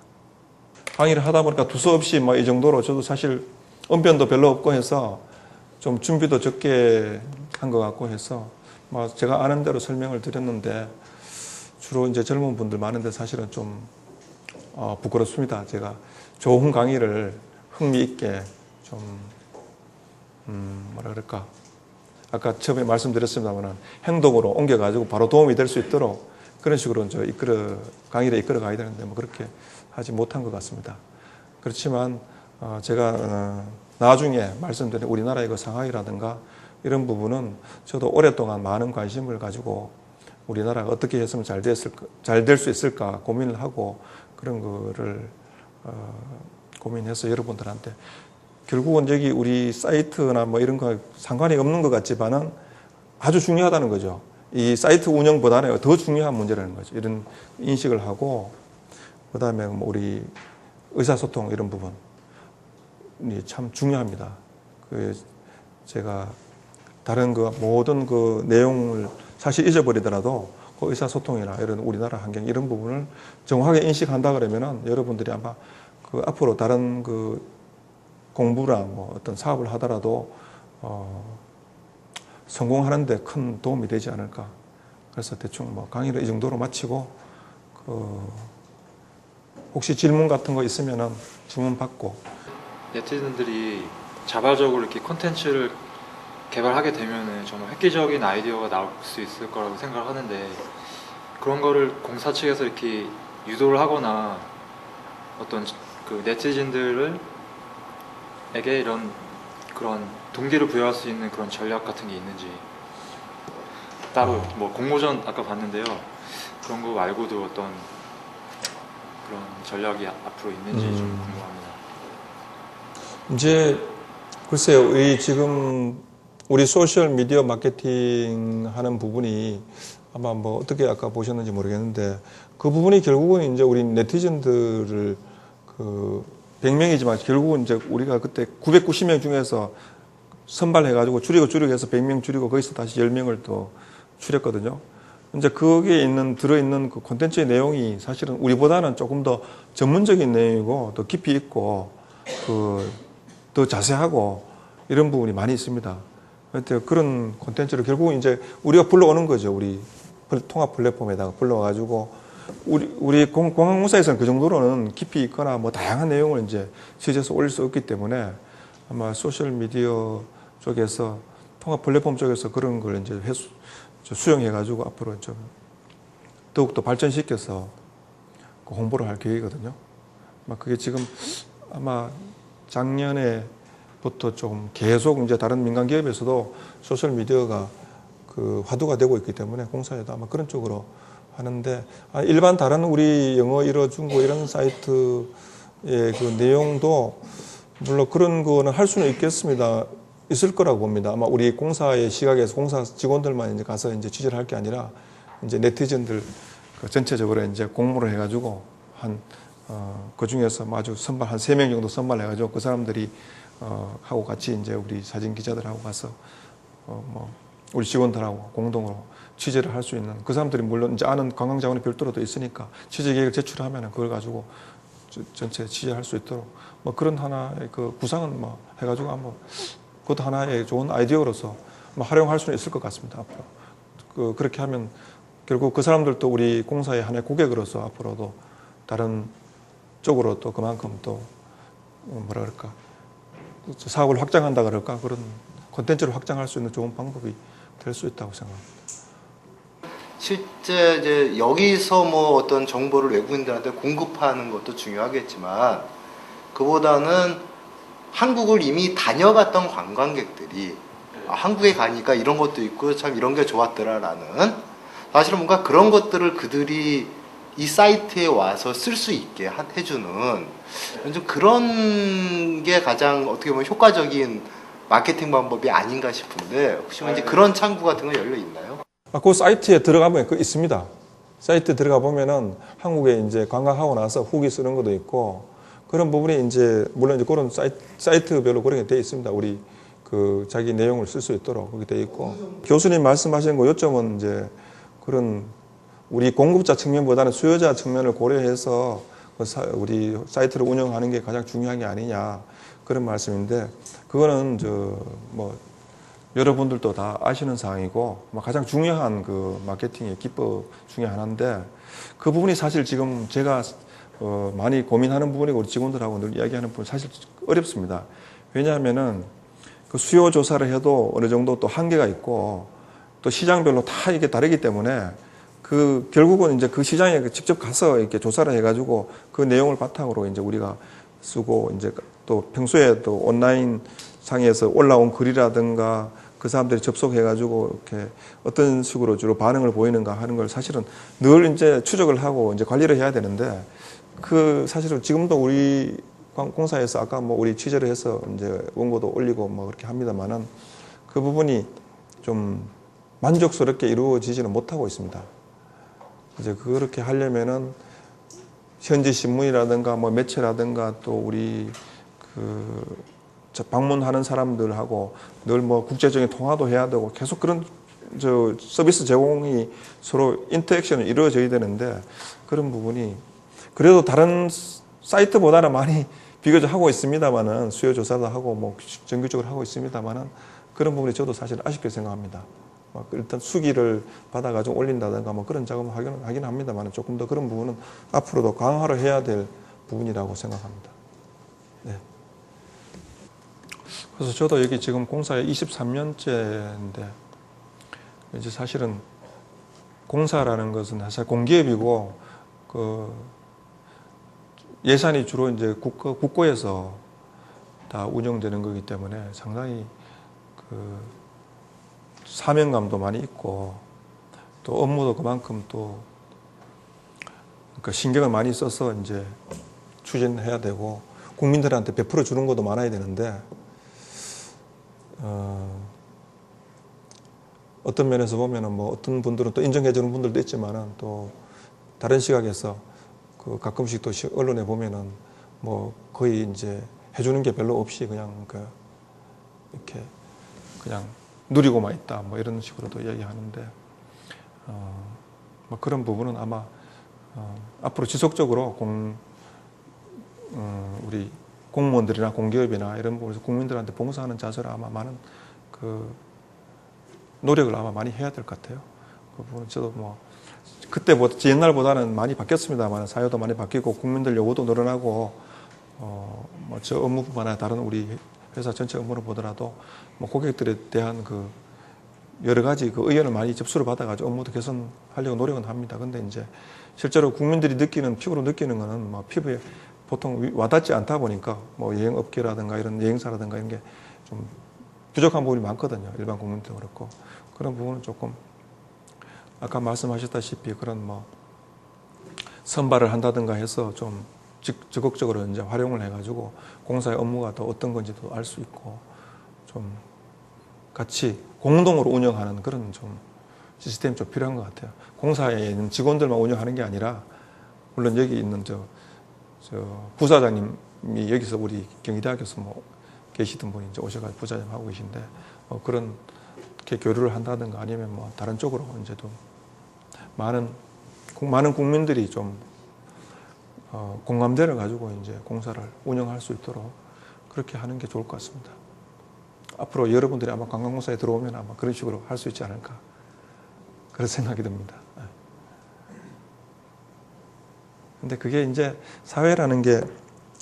강의를 하다 보니까 두서없이 이 정도로 저도 사실 언변도 별로 없고 해서 좀 준비도 적게 한 것 같고 해서 제가 아는 대로 설명을 드렸는데, 주로 이제 젊은 분들 많은데 사실은 좀 부끄럽습니다. 제가 좋은 강의를 흥미있게 좀 뭐라 그럴까, 아까 처음에 말씀드렸습니다만 행동으로 옮겨가지고 바로 도움이 될 수 있도록 그런 식으로 강의를 이끌어 가야 되는데 그렇게 하지 못한 것 같습니다. 그렇지만 제가 나중에 말씀드린 우리나라의 그 상황이라든가 이런 부분은 저도 오랫동안 많은 관심을 가지고 우리나라가 어떻게 했으면 잘 될 수 있을까 고민을 하고 그런 거를 고민해서 여러분들한테 결국은 여기 우리 사이트나 뭐 이런 거 상관이 없는 것 같지만은 아주 중요하다는 거죠. 이 사이트 운영보다는 더 중요한 문제라는 거죠. 이런 인식을 하고 그다음에 뭐 우리 의사소통 이런 부분이 참 중요합니다. 제가 다른 그 모든 그 내용을 사실 잊어버리더라도 그 의사소통이나 이런 우리나라 환경 이런 부분을 정확하게 인식한다 그러면은 여러분들이 아마 그 앞으로 다른 그 공부나 뭐 어떤 사업을 하더라도 성공하는데 큰 도움이 되지 않을까. 그래서 대충 뭐 강의를 이 정도로 마치고 혹시 질문 같은 거 있으면은 질문 받고. 네티즌들이 자발적으로 이렇게 콘텐츠를 개발하게 되면은 정말 획기적인 아이디어가 나올 수 있을 거라고 생각하는데 그런 거를 공사 측에서 이렇게 유도를 하거나 어떤 그 네티즌들에게 이런 그런 동기를 부여할 수 있는 그런 전략 같은 게 있는지 따로 뭐 공모전 아까 봤는데요. 그런 거 말고도 어떤 그런 전략이 앞으로 있는지 좀 궁금합니다. 이제 글쎄요, 지금 우리 소셜 미디어 마케팅 하는 부분이 아마 뭐 어떻게 아까 보셨는지 모르겠는데 그 부분이 결국은 이제 우리 네티즌들을 그 100명이지만 결국은 이제 우리가 그때 990명 중에서 선발해가지고 줄이고 해서 100명 줄이고 거기서 다시 10명을 또 줄였거든요. 이제 거기에 들어있는 그 콘텐츠의 내용이 사실은 우리보다는 조금 더 전문적인 내용이고 더 깊이 있고 더 자세하고 이런 부분이 많이 있습니다. 그런 콘텐츠를 결국은 이제 우리가 불러오는 거죠. 우리 통합 플랫폼에다가 불러와가지고 우리 공항공사에서는 그 정도로는 깊이 있거나 뭐 다양한 내용을 이제 취재해서 올릴 수 없기 때문에 아마 소셜 미디어 쪽에서 통합 플랫폼 쪽에서 그런 걸 이제 수용해가지고 앞으로 좀 더욱더 발전시켜서 홍보를 할 계획이거든요. 그게 지금 아마 작년에부터 좀 계속 이제 다른 민간 기업에서도 소셜 미디어가 그 화두가 되고 있기 때문에 공사에도 아마 그런 쪽으로 하는데 일반 다른 우리 영어 1어 중고 이런 사이트의 그 내용도 물론 그런 거는 할 수는 있을 거라고 봅니다. 아마 우리 공사의 시각에서 공사 직원들만 이제 가서 이제 취재를 할 게 아니라 이제 네티즌들 전체적으로 이제 공모를 해가지고 그 중에서 아주 한 3명 정도 선발해가지고 그 사람들이 하고 같이 이제 우리 사진 기자들하고 가서 뭐 우리 직원들하고 공동으로 취재를 할 수 있는 그 사람들이 물론 이제 아는 관광 자원이 별도로 또 있으니까 취재 계획을 제출하면 그걸 가지고 전체 취재할 수 있도록 뭐 그런 하나의 그 구상은 뭐 해가지고 한번 그것도 하나의 좋은 아이디어로서 뭐 활용할 수는 있을 것 같습니다. 앞으로 그렇게 하면 결국 그 사람들도 우리 공사의 하나의 고객으로서 앞으로도 다른 쪽으로 또 그만큼 또 뭐라 그럴까 사업을 확장한다 그럴까 그런 콘텐츠를 확장할 수 있는 좋은 방법이 될 수 있다고 생각합니다. 실제 이제 여기서 뭐 어떤 정보를 외국인들한테 공급하는 것도 중요하겠지만 그보다는 한국을 이미 다녀갔던 관광객들이 한국에 가니까 이런 것도 있고 참 이런 게 좋았더라라는 사실은 뭔가 그런 것들을 그들이 이 사이트에 와서 쓸 수 있게 해주는 좀 그런 게 가장 어떻게 보면 효과적인 마케팅 방법이 아닌가 싶은데 혹시 이제 그런 창구 같은 거 열려 있나요? 그 사이트에 들어가면 있습니다. 사이트에 들어가 보면은 한국에 이제 관광하고 나서 후기 쓰는 것도 있고 그런 부분이 이제 물론 이제 그런 사이트별로 그런 게 돼 있습니다. 우리 그 자기 내용을 쓸 수 있도록 그렇게 돼 있고 교수님 말씀하신 거 요점은 이제 그런 우리 공급자 측면보다는 수요자 측면을 고려해서 우리 사이트를 운영하는 게 가장 중요한 게 아니냐 그런 말씀인데 그거는 뭐 여러분들도 다 아시는 사항이고 가장 중요한 그 마케팅의 기법 중에 하나인데 그 부분이 사실 지금 제가 많이 고민하는 부분이고 우리 직원들하고 늘 이야기하는 부분 사실 어렵습니다. 왜냐하면은 그 수요 조사를 해도 어느 정도 또 한계가 있고 또 시장별로 다 이게 다르기 때문에 결국은 이제 그 시장에 직접 가서 이렇게 조사를 해가지고 그 내용을 바탕으로 이제 우리가 쓰고 이제 또 평소에 또 온라인 상에서 올라온 글이라든가 그 사람들이 접속해가지고 이렇게 어떤 식으로 주로 반응을 보이는가 하는 걸 사실은 늘 이제 추적을 하고 이제 관리를 해야 되는데 그 사실은 지금도 우리 공사에서 아까 뭐 우리 취재를 해서 이제 원고도 올리고 뭐 그렇게 합니다만은 그 부분이 좀 만족스럽게 이루어지지는 못하고 있습니다. 이제 그렇게 하려면은 현지 신문이라든가 뭐 매체라든가 또 우리 저 방문하는 사람들하고 늘 뭐 국제적인 통화도 해야 되고 계속 그런 저 서비스 제공이 서로 인터액션이 이루어져야 되는데 그런 부분이 그래도 다른 사이트보다는 많이 비교적 하고 있습니다만은 수요 조사도 하고 뭐 정규적으로 하고 있습니다만은 그런 부분이 저도 사실 아쉽게 생각합니다. 일단 수기를 받아가지고 올린다든가 뭐 그런 작업을 하긴 합니다만 조금 더 그런 부분은 앞으로도 강화를 해야 될 부분이라고 생각합니다. 네. 그래서 저도 여기 지금 공사에 23년째인데 이제 사실은 공사라는 것은 사실 공기업이고 그 예산이 주로 이제 국고에서 다 운영되는 거기 때문에 상당히 그 사명감도 많이 있고 또 업무도 그만큼 또 그러니까 신경을 많이 써서 이제 추진해야 되고 국민들한테 베풀어 주는 것도 많아야 되는데 어떤 면에서 보면은 뭐 어떤 분들은 또 인정해 주는 분들도 있지만은 또 다른 시각에서 그 가끔씩 또 언론에 보면은 뭐 거의 이제 해주는 게 별로 없이 그냥 그 이렇게 그냥 누리고만 있다 뭐 이런 식으로도 이야기하는데 뭐 그런 부분은 아마 앞으로 지속적으로 우리 공무원들이나 공기업이나 이런 부분에서 국민들한테 봉사하는 자세로 아마 많은 그 노력을 아마 많이 해야 될 것 같아요. 그 부분은 저도 뭐 그때보다 옛날보다는 많이 바뀌었습니다만 사회도 많이 바뀌고 국민들 요구도 늘어나고 뭐 저 업무뿐만 아니라 다른 우리 회사 전체 업무를 보더라도 뭐 고객들에 대한 그 여러 가지 그 의견을 많이 접수를 받아가지고 업무도 개선하려고 노력은 합니다. 근데 이제 실제로 국민들이 피부로 느끼는 거는 뭐 피부에 보통 와닿지 않다 보니까 뭐 여행업계라든가 이런 여행사라든가 이런 게 좀 부족한 부분이 많거든요. 일반 국민도 그렇고 그런 부분은 조금 아까 말씀하셨다시피 그런 뭐 선발을 한다든가 해서 좀 적극적으로 이제 활용을 해가지고 공사의 업무가 더 어떤 건지도 알 수 있고 좀 같이 공동으로 운영하는 그런 좀 시스템이 좀 필요한 것 같아요. 공사에 있는 직원들만 운영하는 게 아니라 물론 여기 있는 저 부사장님이 여기서 우리 경희대학교에서 뭐 계시던 분이 이제 오셔가지고 부사장 하고 계신데 그런 이렇게 교류를 한다든가 아니면 뭐 다른 쪽으로 이제 또 많은 국민들이 좀 공감대를 가지고 이제 공사를 운영할 수 있도록 그렇게 하는 게 좋을 것 같습니다. 앞으로 여러분들이 아마 관광공사에 들어오면 아마 그런 식으로 할 수 있지 않을까 그런 생각이 듭니다. 근데 그게 이제 사회라는 게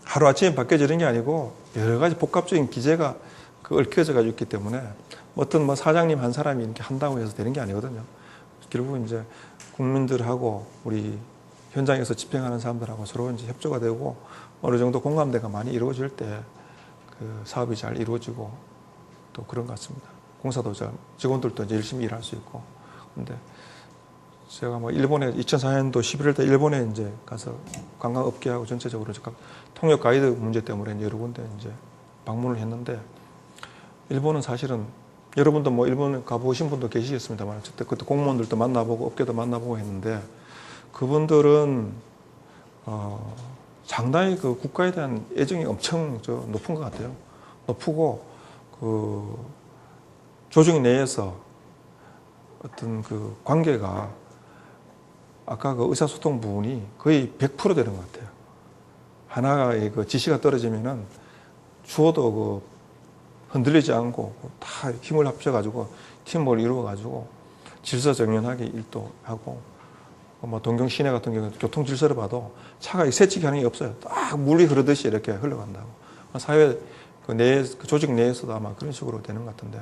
하루아침에 바뀌어지는 게 아니고 여러 가지 복합적인 기제가 얽혀져 가지고 있기 때문에 어떤 뭐 사장님 한 사람이 이렇게 한다고 해서 되는 게 아니거든요. 결국은 이제 국민들하고 우리 현장에서 집행하는 사람들하고 서로 이제 협조가 되고 어느 정도 공감대가 많이 이루어질 때 그 사업이 잘 이루어지고 또 그런 것 같습니다. 공사도 직원들도 이제 열심히 일할 수 있고. 근데 제가 뭐 일본에 2004년도 11월 때 일본에 이제 가서 관광업계하고 전체적으로 통역 가이드 문제 때문에 이제 여러 군데 이제 방문을 했는데 일본은 사실은 여러분도 뭐 일본 가보신 분도 계시겠습니다만 그때 공무원들도 만나보고 업계도 만나보고 했는데 그분들은 상당히 그 국가에 대한 애정이 엄청 높은 것 같아요. 높고 그 조직 내에서 어떤 그 관계가 아까 그 의사소통 부분이 거의 100% 되는 것 같아요. 하나의 그 지시가 떨어지면은 주어도 그 흔들리지 않고 다 힘을 합쳐가지고 팀을 이루어가지고 질서정연하게 일도 하고 뭐 동경 시내 같은 경우는 교통 질서를 봐도 차가 세치기 없어요. 딱 물이 흐르듯이 이렇게 흘러간다고. 사회 그 조직 내에서도 아마 그런 식으로 되는 것 같은데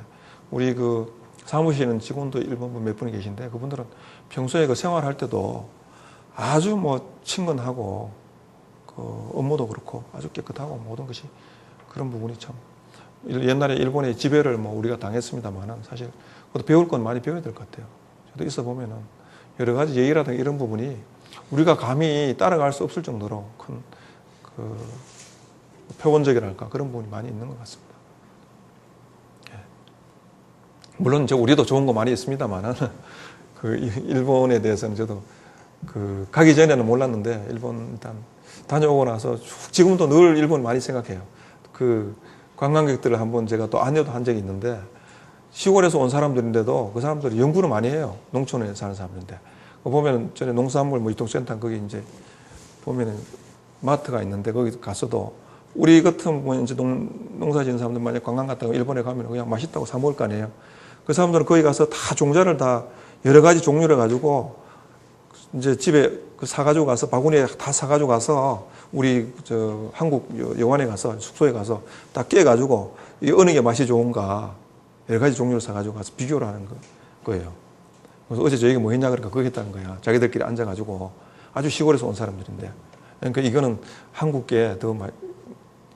우리 그 사무실은 직원도 일본 분 몇 분이 계신데 그분들은 평소에 그 생활할 때도 아주 뭐 친근하고 그 그 업무도 그렇고 아주 깨끗하고 모든 것이 그런 부분이 참 옛날에 일본의 지배를 뭐 우리가 당했습니다만은 사실 그것도 배울 건 많이 배워야 될 것 같아요. 저도 있어 보면은 여러 가지 예의라든가 이런 부분이 우리가 감히 따라갈 수 없을 정도로 큰 그 표본적이랄까 그런 부분이 많이 있는 것 같습니다. 예. 물론 우리도 좋은 거 많이 있습니다만은 그 일본에 대해서는 저도 그 가기 전에는 몰랐는데 일본 일단 다녀오고 나서 지금도 늘 일본 많이 생각해요. 그 관광객들을 한번 제가 또 안내도 한 적이 있는데 시골에서 온 사람들인데도 그 사람들이 연구를 많이 해요. 농촌에 사는 사람들인데 보면 전에 농수산물 뭐 유통센터 거기 이제 보면은 마트가 있는데 거기 가서도 우리 같은 뭐 이제 농사 지은 사람들 만약 관광 갔다가 일본에 가면 그냥 맛있다고 사 먹을 거 아니에요. 그 사람들은 거기 가서 다 종자를 다 여러 가지 종류를 가지고 이제 집에 그 사가지고 가서 바구니에 다 사가지고 가서 우리 저 한국 여관에 가서 숙소에 가서 다 깨가지고 이 어느 게 맛이 좋은가 여러 가지 종류를 사가지고 가서 비교를 하는 거예요. 그래서 어제 저희가 뭐 했냐 그러니까 그거 했다는 거야. 자기들끼리 앉아가지고 아주 시골에서 온 사람들인데 그러니까 이거는 한국계 더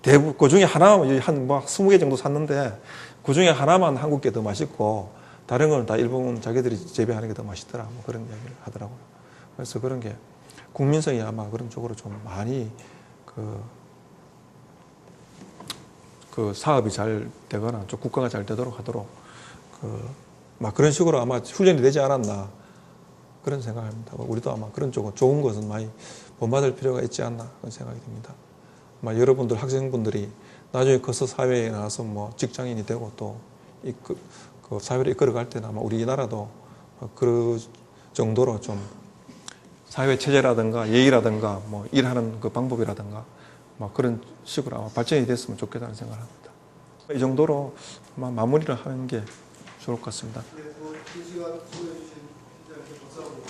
대부분 그 중에 하나만 한 뭐 20개 정도 샀는데 그 중에 하나만 한국계 더 맛있고 다른 건 다 일본 자기들이 재배하는 게 더 맛있더라 뭐 그런 이야기를 하더라고요. 그래서 그런 게 국민성이 아마 그런 쪽으로 좀 많이 그 사업이 잘 되거나 좀 국가가 잘 되도록 하도록 막 그런 식으로 아마 훈련이 되지 않았나 그런 생각합니다. 우리도 아마 그런 쪽은 좋은 것은 많이 본받을 필요가 있지 않나 그런 생각이 듭니다. 아마 여러분들 학생분들이 나중에 커서 사회에 나와서 뭐 직장인이 되고 또 그 사회를 이끌어갈 때는 아마 우리나라도 그 정도로 좀 사회 체제라든가 예의라든가 뭐 일하는 그 방법이라든가 막 그런 식으로 아마 발전이 됐으면 좋겠다는 생각을 합니다. 이 정도로 아마 마무리를 하는 게 좋을 것 같습니다. 네, 이 시간 수고해 주신 팀장님께 박수 한번